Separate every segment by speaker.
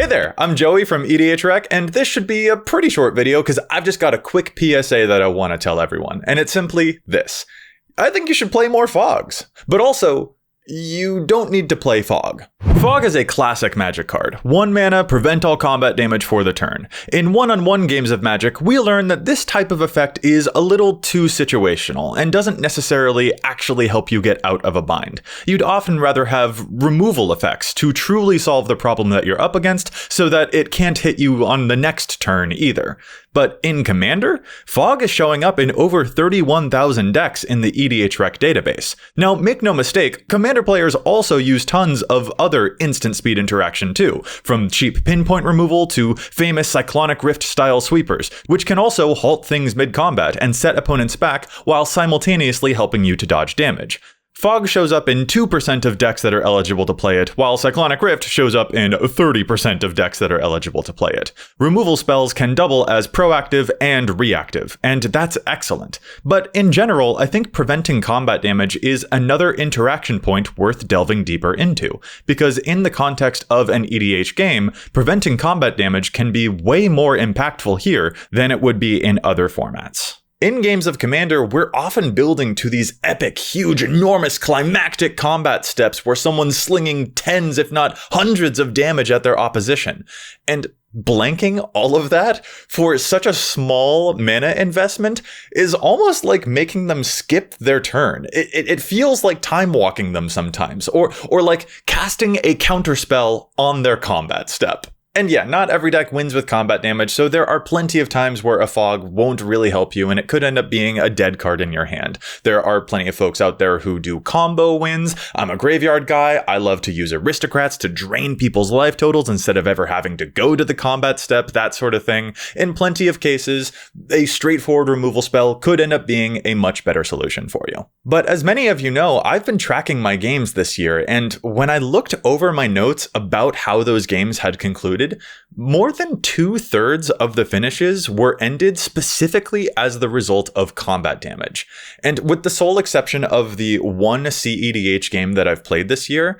Speaker 1: there, I'm Joey from EDHREC, and this should be a pretty short video because I've just got a quick PSA that I want to tell everyone, and it's simply this. I think you should play more Fogs, but also, you don't need to play Fog. Fog is a classic Magic card. 1 mana, prevent all combat damage for the turn. In one-on-one games of Magic, we learn that this type of effect is a little too situational and doesn't necessarily actually help you get out of a bind. You'd often rather have removal effects to truly solve the problem that you're up against so that it can't hit you on the next turn either. But in Commander, Fog is showing up in over 31,000 decks in the EDHREC database. Now, make no mistake, Commander players also use tons of other instant speed interaction too, from cheap pinpoint removal to famous Cyclonic Rift style sweepers, which can also halt things mid-combat and set opponents back while simultaneously helping you to dodge damage. Fog shows up in 2% of decks that are eligible to play it, while Cyclonic Rift shows up in 30% of decks that are eligible to play it. Removal spells can double as proactive and reactive, and that's excellent. But in general, I think preventing combat damage is another interaction point worth delving deeper into, because in the context of an EDH game, preventing combat damage can be way more impactful here than it would be in other formats. In games of Commander, we're often building to these epic, huge, enormous, climactic combat steps where someone's slinging tens, if not hundreds of damage at their opposition. And blanking all of that for such a small mana investment is almost like making them skip their turn. It feels like time walking them sometimes, or like casting a counterspell on their combat step. And yeah, not every deck wins with combat damage, so there are plenty of times where a Fog won't really help you, and it could end up being a dead card in your hand. There are plenty of folks out there who do combo wins. I'm a graveyard guy. I love to use aristocrats to drain people's life totals instead of ever having to go to the combat step, that sort of thing. In plenty of cases, a straightforward removal spell could end up being a much better solution for you. But as many of you know, I've been tracking my games this year, and when I looked over my notes about how those games had concluded, more than 2/3 of the finishes were ended specifically as the result of combat damage. And with the sole exception of the one CEDH game that I've played this year,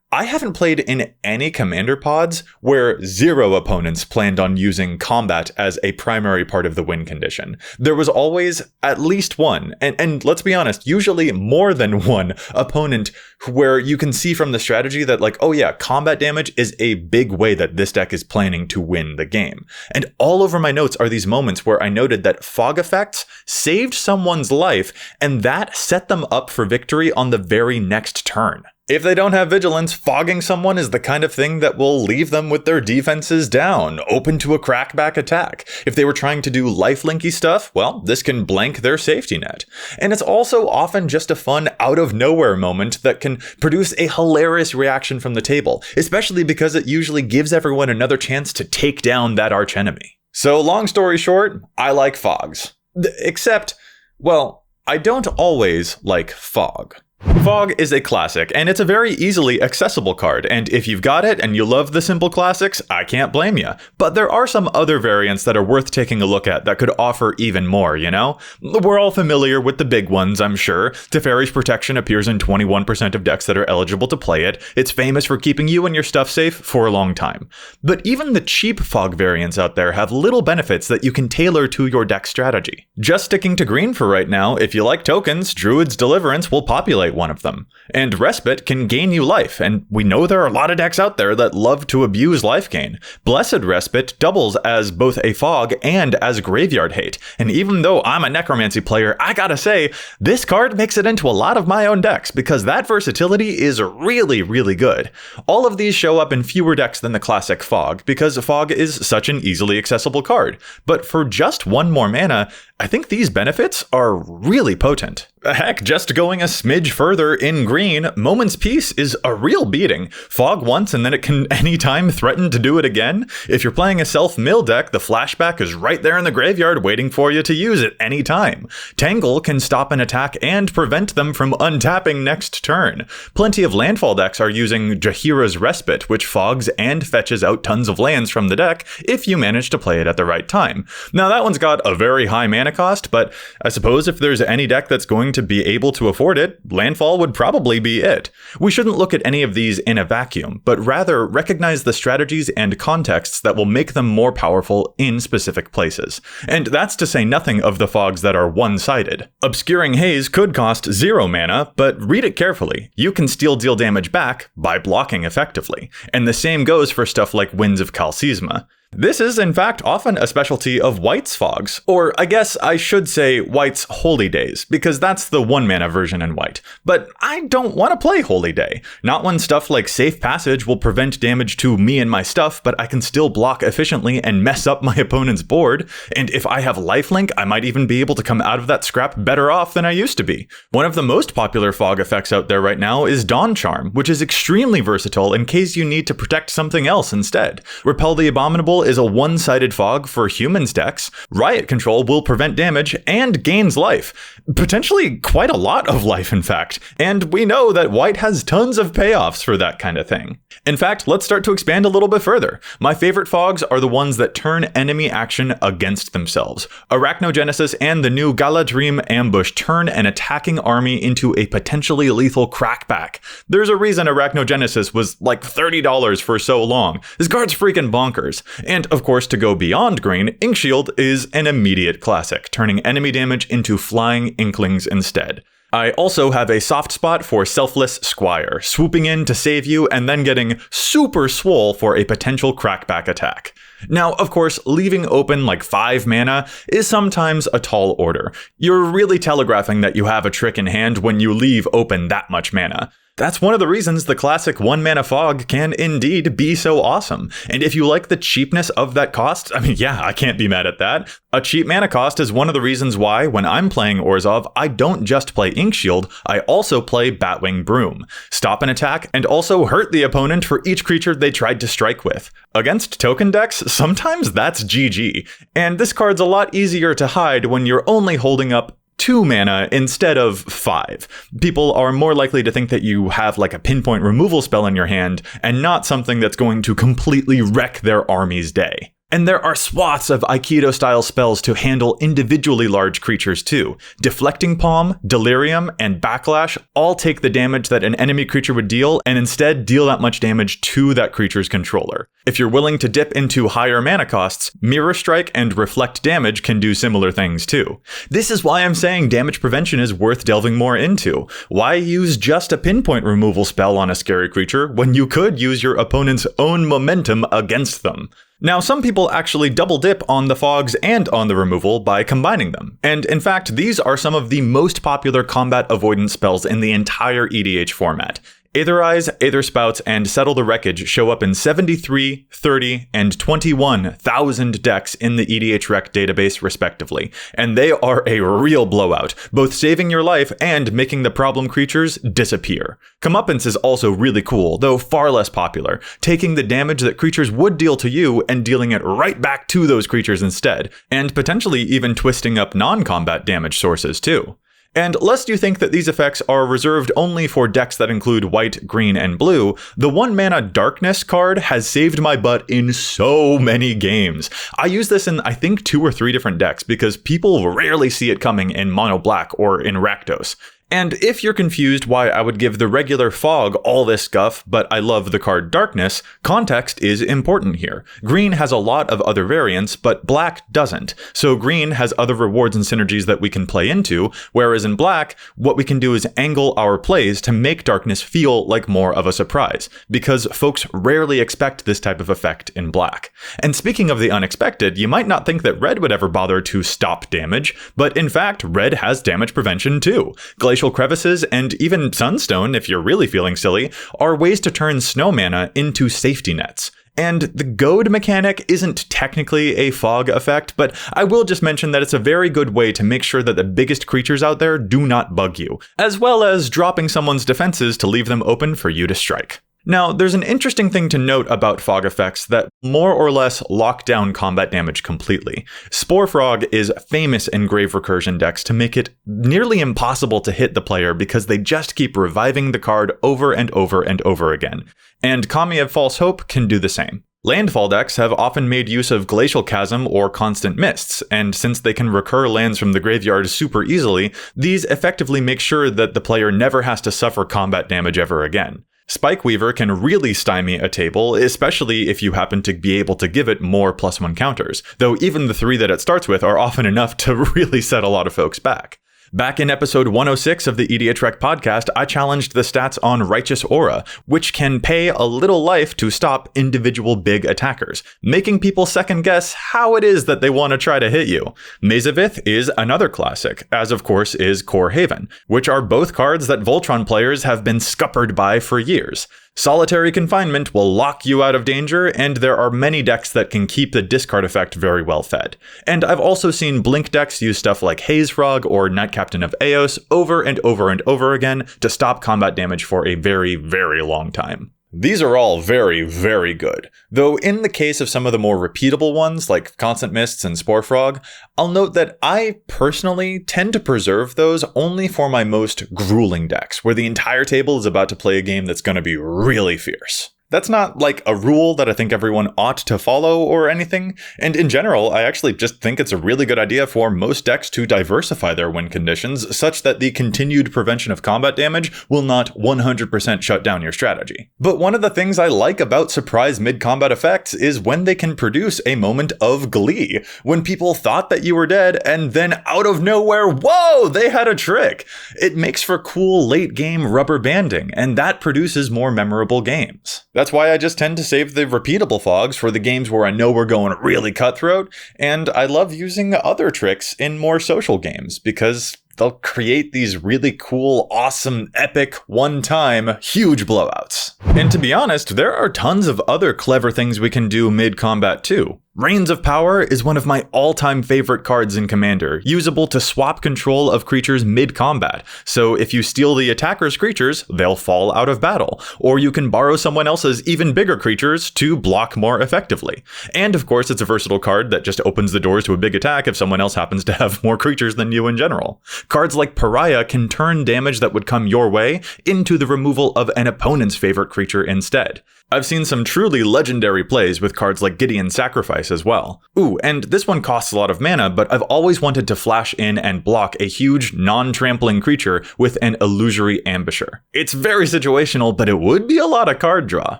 Speaker 1: I haven't played in any Commander pods where 0 opponents planned on using combat as a primary part of the win condition. There was always at least one, and let's be honest, usually more than one opponent where you can see from the strategy that like, oh yeah, combat damage is a big way that this deck is planning to win the game. And all over my notes are these moments where I noted that Fog effects saved someone's life, and that set them up for victory on the very next turn. If they don't have vigilance, fogging someone is the kind of thing that will leave them with their defenses down, open to a crackback attack. If they were trying to do lifelinky stuff, well, this can blank their safety net. And it's also often just a fun out-of-nowhere moment that can produce a hilarious reaction from the table, especially because it usually gives everyone another chance to take down that archenemy. So long story short, I like Fogs. Except, well, I don't always like Fog. Fog is a classic, and it's a very easily accessible card, and if you've got it and you love the simple classics, I can't blame you. But there are some other variants that are worth taking a look at that could offer even more, you know? We're all familiar with the big ones, I'm sure. Teferi's Protection appears in 21% of decks that are eligible to play it. It's famous for keeping you and your stuff safe for a long time. But even the cheap Fog variants out there have little benefits that you can tailor to your deck strategy. Just sticking to green for right now, if you like tokens, Druid's Deliverance will populate one of them. And Respite can gain you life, and we know there are a lot of decks out there that love to abuse life gain. Blessed Respite doubles as both a Fog and as Graveyard Hate, and even though I'm a Necromancy player, I gotta say, this card makes it into a lot of my own decks, because that versatility is really, really good. All of these show up in fewer decks than the classic Fog, because Fog is such an easily accessible card. But for just 1 more mana, I think these benefits are really potent. Heck, just going a smidge further in green, Moment's Peace is a real beating. Fog once and then it can anytime threaten to do it again. If you're playing a self-mill deck, the flashback is right there in the graveyard waiting for you to use it anytime. Tangle can stop an attack and prevent them from untapping next turn. Plenty of landfall decks are using Jaheira's Respite, which fogs and fetches out tons of lands from the deck if you manage to play it at the right time. Now that one's got a very high mana cost, but I suppose if there's any deck that's going to be able to afford it, landfall would probably be it. We shouldn't look at any of these in a vacuum, but rather recognize the strategies and contexts that will make them more powerful in specific places. And that's to say nothing of the fogs that are one-sided. Obscuring Haze could cost 0 mana, but read it carefully. You can still deal damage back by blocking effectively. And the same goes for stuff like Winds of Kalsisma. This is, in fact, often a specialty of White's fogs, or I guess I should say White's Holy Days, because that's the 1-mana version in White. But I don't want to play Holy Day. Not when stuff like Safe Passage will prevent damage to me and my stuff, but I can still block efficiently and mess up my opponent's board. And if I have Lifelink, I might even be able to come out of that scrap better off than I used to be. One of the most popular fog effects out there right now is Dawn Charm, which is extremely versatile in case you need to protect something else instead. Repel the Abominable is a one-sided fog for humans decks. Riot Control will prevent damage and gains life. Potentially quite a lot of life, in fact. And we know that White has tons of payoffs for that kind of thing. In fact, let's start to expand a little bit further. My favorite fogs are the ones that turn enemy action against themselves. Arachnogenesis and the new Galadrim Ambush turn an attacking army into a potentially lethal crackback. There's a reason Arachnogenesis was like $30 for so long. This card's freaking bonkers. And of course, to go beyond green, Inkshield is an immediate classic, turning enemy damage into flying inklings instead. I also have a soft spot for Selfless Squire, swooping in to save you and then getting super swole for a potential crackback attack. Now, of course, leaving open like 5 mana is sometimes a tall order. You're really telegraphing that you have a trick in hand when you leave open that much mana. That's one of the reasons the classic 1-mana fog can indeed be so awesome. And if you like the cheapness of that cost, I mean, yeah, I can't be mad at that. A cheap mana cost is one of the reasons why, when I'm playing Orzhov, I don't just play Inkshield, I also play Batwing Broom. Stop an attack, and also hurt the opponent for each creature they tried to strike with. Against token decks, sometimes that's GG. And this card's a lot easier to hide when you're only holding up 2 mana instead of 5. People are more likely to think that you have like a pinpoint removal spell in your hand and not something that's going to completely wreck their army's day. And there are swaths of Aikido-style spells to handle individually large creatures too. Deflecting Palm, Delirium, and Backlash all take the damage that an enemy creature would deal and instead deal that much damage to that creature's controller. If you're willing to dip into higher mana costs, Mirror Strike and Reflect Damage can do similar things too. This is why I'm saying damage prevention is worth delving more into. Why use just a pinpoint removal spell on a scary creature when you could use your opponent's own momentum against them? Now, some people actually double dip on the fogs and on the removal by combining them. And in fact, these are some of the most popular combat avoidance spells in the entire EDH format. Aetherize, Aetherspouts, and Settle the Wreckage show up in 73, 30, and 21,000 decks in the EDH Rec database respectively, and they are a real blowout, both saving your life and making the problem creatures disappear. Comeuppance is also really cool, though far less popular, taking the damage that creatures would deal to you and dealing it right back to those creatures instead, and potentially even twisting up non-combat damage sources too. And lest you think that these effects are reserved only for decks that include white, green, and blue, the 1-mana Darkness card has saved my butt in so many games. I use this in, I think, 2 or 3 different decks because people rarely see it coming in mono black or in Rakdos. And if you're confused why I would give the regular fog all this guff, but I love the card Darkness, context is important here. Green has a lot of other variants, but black doesn't. So green has other rewards and synergies that we can play into, whereas in black, what we can do is angle our plays to make Darkness feel like more of a surprise, because folks rarely expect this type of effect in black. And speaking of the unexpected, you might not think that red would ever bother to stop damage, but in fact, red has damage prevention too. Glacial Crevices, and even Sunstone, if you're really feeling silly, are ways to turn snow mana into safety nets. And the goad mechanic isn't technically a fog effect, but I will just mention that it's a very good way to make sure that the biggest creatures out there do not bug you, as well as dropping someone's defenses to leave them open for you to strike. Now, there's an interesting thing to note about fog effects that more or less lock down combat damage completely. Spore Frog is famous in Grave Recursion decks to make it nearly impossible to hit the player because they just keep reviving the card over and over and over again. And Kami of False Hope can do the same. Landfall decks have often made use of Glacial Chasm or Constant Mists, and since they can recur lands from the graveyard super easily, these effectively make sure that the player never has to suffer combat damage ever again. Spikeweaver can really stymie a table, especially if you happen to be able to give it more +1 counters, though even the 3 that it starts with are often enough to really set a lot of folks back. Back in episode 106 of the EDH Rec podcast, I challenged the stats on Righteous Aura, which can pay a little life to stop individual big attackers, making people second guess how it is that they want to try to hit you. Maze of Ith is another classic, as of course is Core Haven, which are both cards that Voltron players have been scuppered by for years. Solitary Confinement will lock you out of danger, and there are many decks that can keep the discard effect very well fed. And I've also seen Blink decks use stuff like Haze Frog or Night Captain of Eos over and over and over again to stop combat damage for a very, very long time. These are all very, very good, though in the case of some of the more repeatable ones like Constant Mists and Spore Frog, I'll note that I personally tend to preserve those only for my most grueling decks, where the entire table is about to play a game that's going to be really fierce. That's not like a rule that I think everyone ought to follow or anything, and in general, I actually just think it's a really good idea for most decks to diversify their win conditions such that the continued prevention of combat damage will not 100% shut down your strategy. But one of the things I like about surprise mid-combat effects is when they can produce a moment of glee, when people thought that you were dead and then out of nowhere, whoa, they had a trick! It makes for cool late-game rubber banding, and that produces more memorable games. That's why I just tend to save the repeatable fogs for the games where I know we're going really cutthroat, and I love using other tricks in more social games, because they'll create these really cool, awesome, epic, one-time, huge blowouts. And to be honest, there are tons of other clever things we can do mid-combat too. Reigns of Power is one of my all-time favorite cards in Commander, usable to swap control of creatures mid-combat, so if you steal the attacker's creatures, they'll fall out of battle, or you can borrow someone else's even bigger creatures to block more effectively. And of course, it's a versatile card that just opens the doors to a big attack if someone else happens to have more creatures than you in general. Cards like Pariah can turn damage that would come your way into the removal of an opponent's favorite creature instead. I've seen some truly legendary plays with cards like Gideon's Sacrifice as well. Ooh, and this one costs a lot of mana, but I've always wanted to flash in and block a huge, non-trampling creature with an Illusory Ambusher. It's very situational, but it would be a lot of card draw.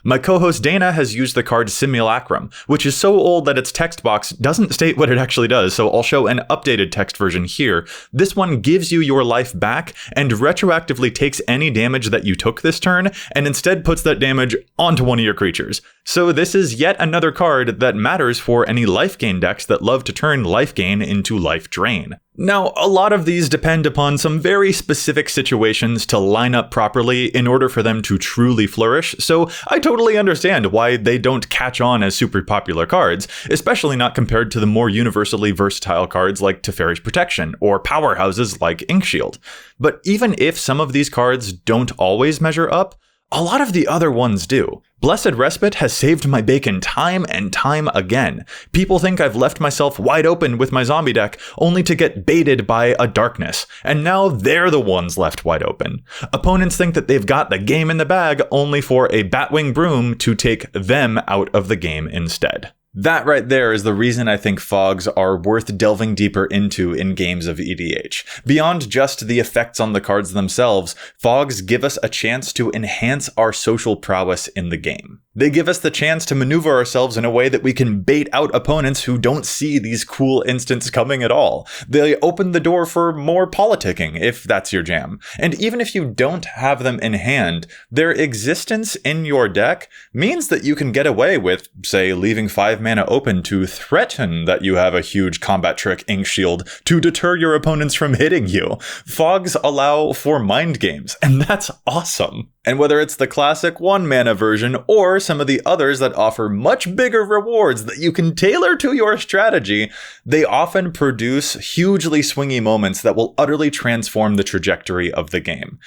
Speaker 1: My co-host Dana has used the card Simulacrum, which is so old that its text box doesn't state what it actually does, so I'll show an updated text version here. This one gives you your life back and retroactively takes any damage that you took this turn and instead puts that damage onto one of your creatures. So this is yet another card that matters for any life gain decks that love to turn life gain into life drain. Now, a lot of these depend upon some very specific situations to line up properly in order for them to truly flourish, so I totally understand why they don't catch on as super popular cards, especially not compared to the more universally versatile cards like Teferi's Protection, or powerhouses like Inkshield. But even if some of these cards don't always measure up, a lot of the other ones do. Blessed Respite has saved my bacon time and time again. People think I've left myself wide open with my zombie deck, only to get baited by a darkness, and now they're the ones left wide open. Opponents think that they've got the game in the bag, only for a Batwing Broom to take them out of the game instead. That right there is the reason I think fogs are worth delving deeper into in games of EDH. Beyond just the effects on the cards themselves, fogs give us a chance to enhance our social prowess in the game. They give us the chance to maneuver ourselves in a way that we can bait out opponents who don't see these cool instants coming at all. They open the door for more politicking, if that's your jam. And even if you don't have them in hand, their existence in your deck means that you can get away with, say, leaving 5 mana open to threaten that you have a huge combat trick Inkshield to deter your opponents from hitting you. Fogs allow for mind games, and that's awesome. And whether it's the classic 1 mana version or some of the others that offer much bigger rewards that you can tailor to your strategy, they often produce hugely swingy moments that will utterly transform the trajectory of the game.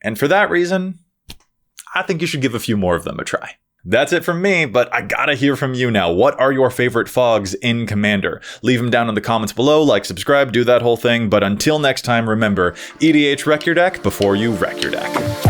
Speaker 1: And for that reason, I think you should give a few more of them a try. That's it from me, but I gotta hear from you now. What are your favorite fogs in Commander? Leave them down in the comments below, like, subscribe, do that whole thing. But until next time, remember, EDH wreck your deck before you wreck your deck.